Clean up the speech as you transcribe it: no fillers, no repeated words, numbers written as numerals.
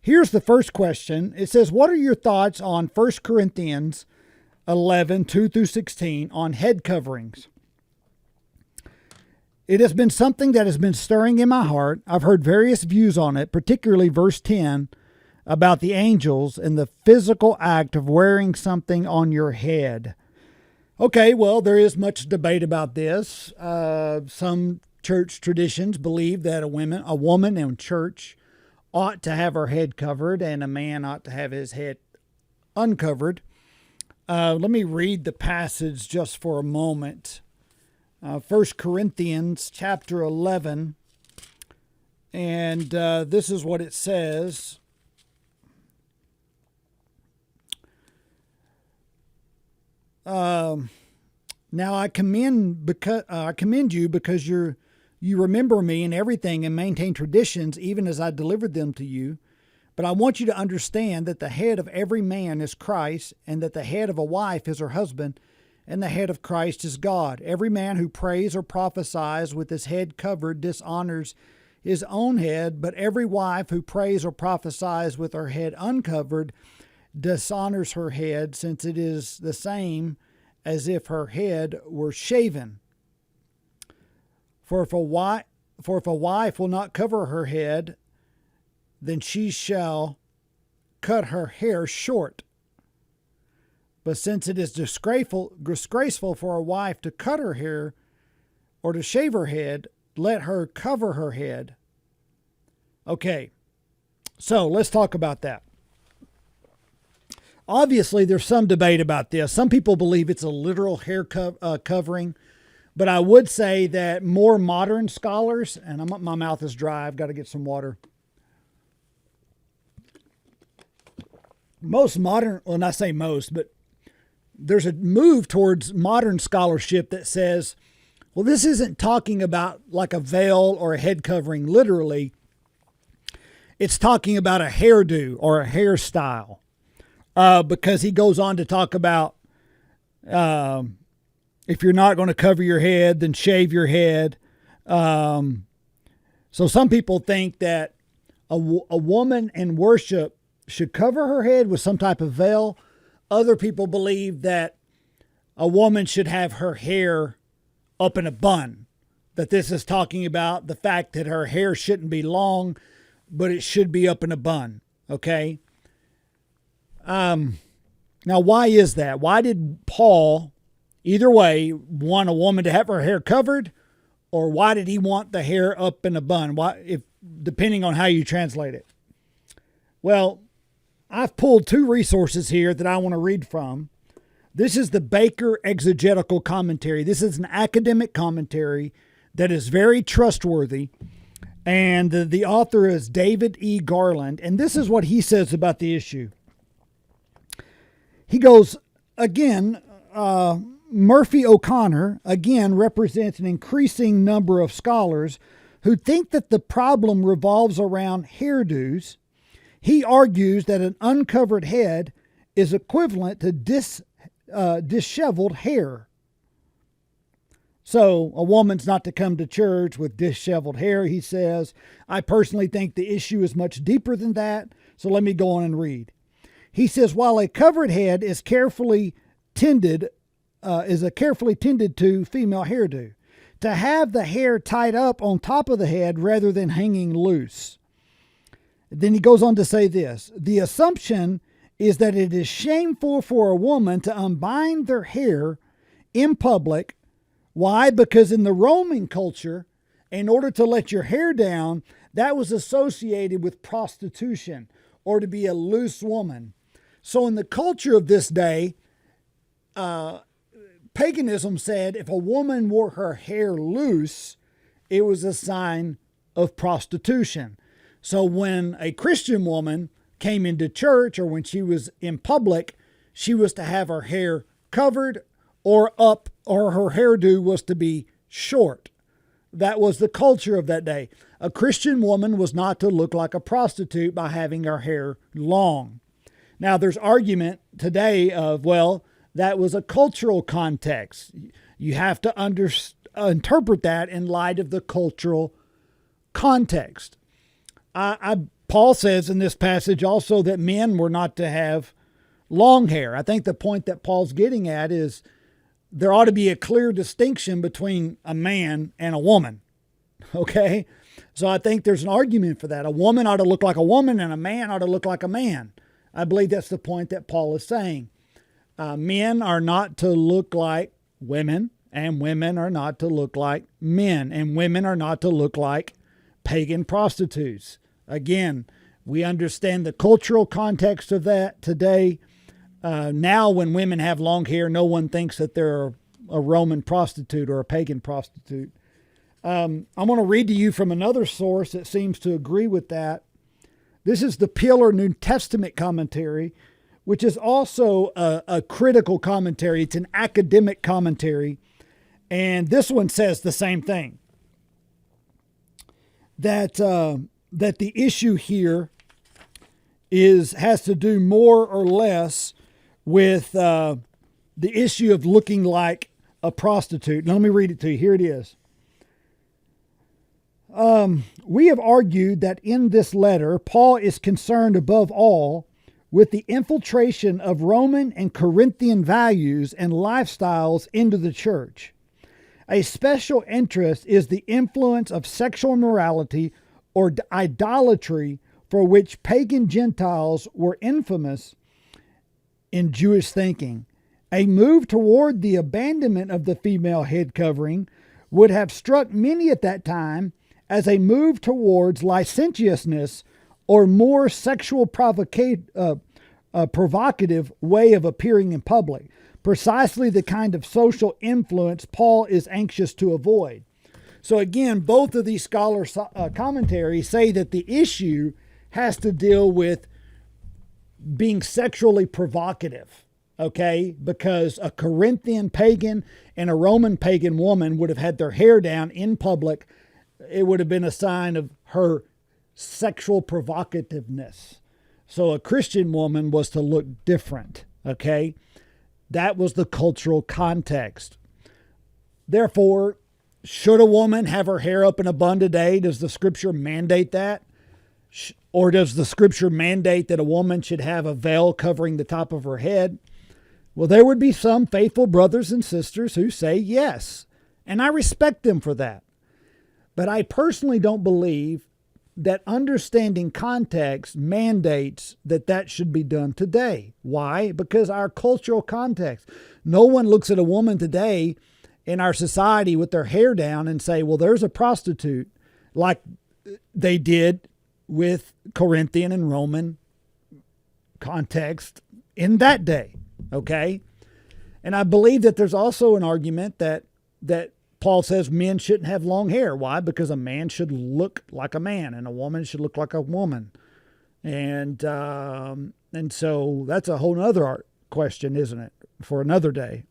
Here's the first question. It says, what are your thoughts on 1 Corinthians 11, 2 through 16 on head coverings? It has been something that has been stirring in my heart. I've heard various views on it, particularly verse 10 about the angels and the physical act of wearing something on your head. Okay, well, there is much debate about this. Some church traditions believe that a woman in church ought to have her head covered and a man ought to have his head uncovered. Let me read the passage just for a moment. 1 Corinthians chapter 11, and this is what it says. Now I commend you because you remember me in everything and maintain traditions even as I delivered them to you. But I want you to understand that the head of every man is Christ, and that the head of a wife is her husband, and the head of Christ is God. Every man who prays or prophesies with his head covered dishonors his own head, but every wife who prays or prophesies with her head uncovered dishonors her head, since it is the same as if her head were shaven. For if a wife will not cover her head, then she shall cut her hair short. But since it is disgraceful for a wife to cut her hair or to shave her head, let her cover her head. Okay, so let's talk about that. Obviously, there's some debate about this. Some people believe it's a literal hair covering, but I would say that more modern scholars, and my mouth is dry, I've got to get some water. Most modern, well, not say most, but there's a move towards modern scholarship that says, well, this isn't talking about like a veil or a head covering literally. It's talking about a hairdo or a hairstyle. Because he goes on to talk about if you're not going to cover your head, then shave your head. So some people think that a woman in worship should cover her head with some type of veil. Other people believe that a woman should have her hair up in a bun, that this is talking about the fact that her hair shouldn't be long, but it should be up in a bun. Okay. Now, why is that? Why did Paul, either way, want a woman to have her hair covered, or why did he want the hair up in a bun? Why, depending on how you translate it. Well, I've pulled two resources here that I want to read from. This is the Baker Exegetical Commentary. This is an academic commentary that is very trustworthy, and the author is David E. Garland, and this is what he says about the issue. He goes, again, Murphy O'Connor, again, represents an increasing number of scholars who think that the problem revolves around hairdos. He argues that an uncovered head is equivalent to disheveled hair. So a woman's not to come to church with disheveled hair, he says. I personally think the issue is much deeper than that, so let me go on and read. He says, while a covered head is a carefully tended to female hairdo, to have the hair tied up on top of the head rather than hanging loose. Then he goes on to say this, the assumption is that it is shameful for a woman to unbind their hair in public. Why? Because in the Roman culture, in order to let your hair down, that was associated with prostitution or to be a loose woman. So in the culture of this day, paganism said if a woman wore her hair loose, it was a sign of prostitution. So when a Christian woman came into church or when she was in public, she was to have her hair covered or up, or her hairdo was to be short. That was the culture of that day. A Christian woman was not to look like a prostitute by having her hair long. Now, there's argument today of, well, that was a cultural context. You have to interpret that in light of the cultural context. Paul Paul says in this passage also that men were not to have long hair. I think the point that Paul's getting at is there ought to be a clear distinction between a man and a woman. Okay? So I think there's an argument for that. A woman ought to look like a woman and a man ought to look like a man. I believe that's the point that Paul is saying. Men are not to look like women, and women are not to look like men, and women are not to look like pagan prostitutes. Again, we understand the cultural context of that today. Now when women have long hair, no one thinks that they're a Roman prostitute or a pagan prostitute. I'm going to read to you from another source that seems to agree with that. This is the Pillar New Testament commentary, which is also a critical commentary. It's an academic commentary. And this one says the same thing. That the issue here has to do more or less with the issue of looking like a prostitute. Now, let me read it to you. Here it is. We have argued that in this letter, Paul is concerned above all with the infiltration of Roman and Corinthian values and lifestyles into the church. A special interest is the influence of sexual immorality or idolatry, for which pagan Gentiles were infamous in Jewish thinking. A move toward the abandonment of the female head covering would have struck many at that time as a move towards licentiousness or more sexual provocative way of appearing in public. Precisely the kind of social influence Paul is anxious to avoid. So again, both of these scholar commentaries say that the issue has to deal with being sexually provocative, okay? Because a Corinthian pagan and a Roman pagan woman would have had their hair down in public. It would have been a sign of her sexual provocativeness. So a Christian woman was to look different, okay? That was the cultural context. Therefore, should a woman have her hair up in a bun today? Does the scripture mandate that? Or does the scripture mandate that a woman should have a veil covering the top of her head? Well, there would be some faithful brothers and sisters who say yes, and I respect them for that. But I personally don't believe that understanding context mandates that should be done today. Why? Because our cultural context. No one looks at a woman today in our society with their hair down and say, well, there's a prostitute, like they did with Corinthian and Roman context in that day. Okay? And I believe that there's also an argument that Paul says men shouldn't have long hair. Why? Because a man should look like a man and a woman should look like a woman. And so that's a whole other question, isn't it? For another day.